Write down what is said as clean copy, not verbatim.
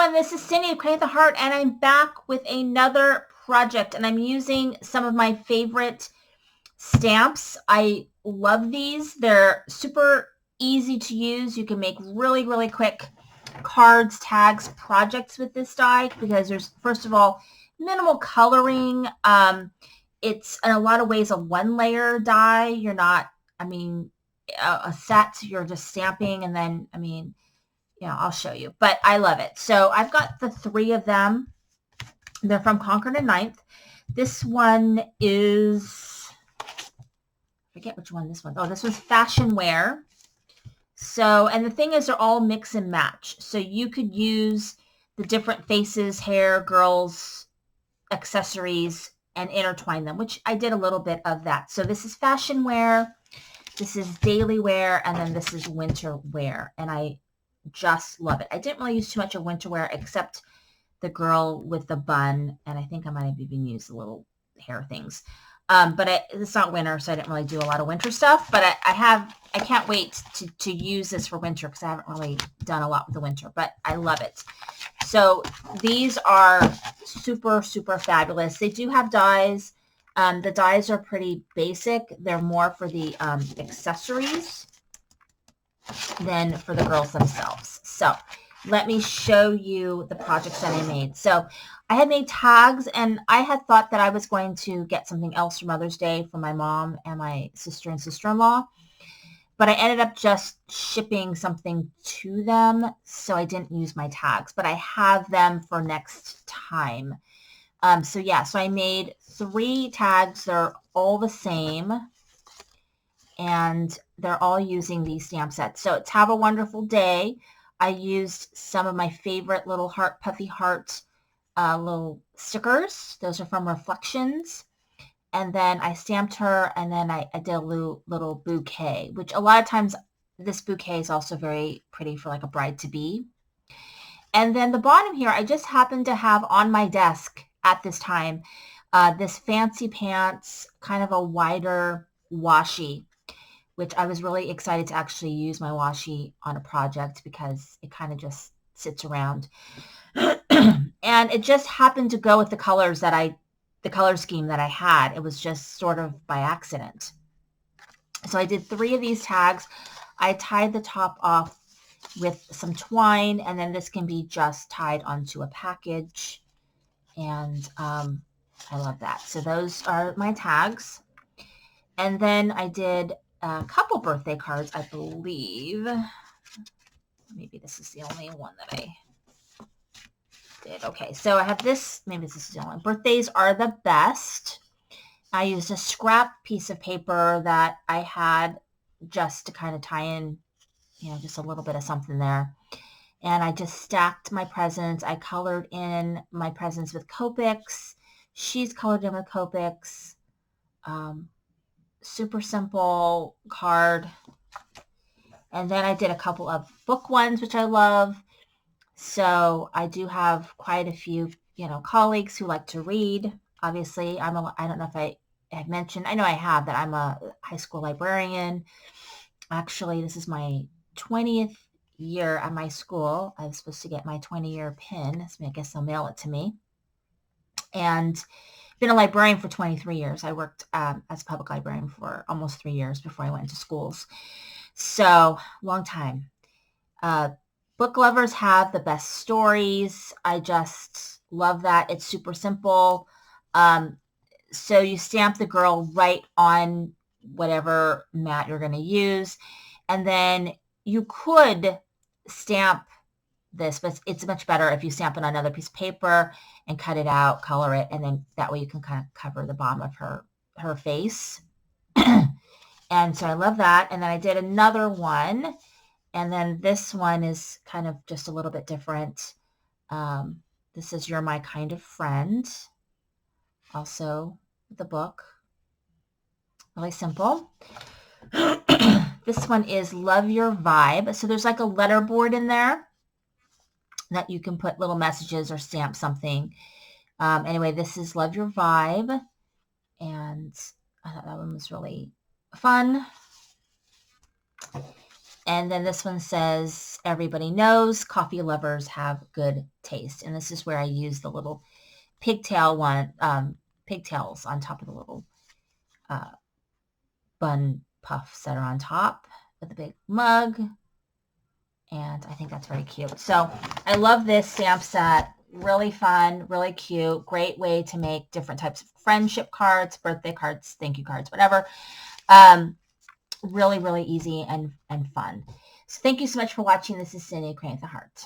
everyone, this is Cindy of Create the Heart, and I'm back with another project, and I'm using some of my favorite stamps. I love these. They're super easy to use. You can make really, really quick cards, tags, projects with this die because there's, first of all, minimal coloring. It's in a lot of ways a one-layer die. You're not, a set, you're just stamping, and then, I'll show you, but I love it. So I've got the 3 of them. They're from Concord and Ninth. This one is, I forget which one this one. Oh, this was fashion wear. So, and the thing is, they're all mix and match. So you could use the different faces, hair, girls, accessories, and intertwine them, which I did a little bit of that. So this is fashion wear, this is daily wear, and then this is winter wear. And I just love it. I didn't really use too much of winter wear except the girl with the bun, and I think I might have even used the little hair things. But it's not winter, so I didn't really do a lot of winter stuff. But I can't wait to use this for winter because I haven't really done a lot with the winter, but I love it. So these are super, super fabulous. They do have dies. The dies are pretty basic. They're more for the accessories than for the girls themselves. So let me show you the projects that I made. So I had made tags, and I had thought that I was going to get something else for Mother's Day for my mom and my sister and sister-in-law, but I ended up just shipping something to them, so I didn't use my tags, but I have them for next time. So I made 3 tags. They're all the same, and they're all using these stamp sets. So it's Have a Wonderful Day. I used some of my favorite little heart, puffy heart little stickers. Those are from Reflections. And then I stamped her, and then I did a little bouquet, which a lot of times this bouquet is also very pretty for like a bride-to-be. And then the bottom here, I just happened to have on my desk at this time this Fancy Pants, kind of a wider washi, which I was really excited to actually use my washi on a project because it kind of just sits around. And it just happened to go with the color scheme that I had. It was just sort of by accident. So I did 3 of these tags. I tied the top off with some twine, and then this can be just tied onto a package. And I love that. So those are my tags. And then I did a couple birthday cards, I believe. Maybe this is the only one that I did. Okay, so I have this. Maybe this is the only one. Birthdays are the best. I used a scrap piece of paper that I had just to kind of tie in, just a little bit of something there. And I just stacked my presents. I colored in my presents with Copics. She's colored in with Copics. Super simple card. And then I did a couple of book ones, which I love. So I do have quite a few, colleagues who like to read. Obviously, I don't know if I had mentioned, I know I have, that I'm a high school librarian. Actually, this is my 20th year at my school. I was supposed to get my 20-year pin. So I guess they'll mail it to me. And been a librarian for 23 years. I worked as a public librarian for almost 3 years before I went into schools. So, long time. Book lovers have the best stories. I just love that. It's super simple. So you stamp the girl right on whatever mat you're going to use. And then you could stamp this, but it's much better if you stamp it on another piece of paper and cut it out, color it, and then that way you can kind of cover the bottom of her face. And so I love that. And then I did another one, and then this one is kind of just a little bit different. This is You're My Kind of Friend, also the book. Really simple. This one is Love Your Vibe. So there's like a letter board in there that you can put little messages or stamp something. Anyway, this is Love Your Vibe. And I thought that one was really fun. And then this one says, everybody knows coffee lovers have good taste. And this is where I use the little pigtail one, pigtails on top of the little bun puffs that are on top of the big mug. And I think that's very cute. So I love this stamp set. Really fun, really cute. Great way to make different types of friendship cards, birthday cards, thank you cards, whatever. Really, really easy and fun. So thank you so much for watching. This is Cindy, Creating the Heart.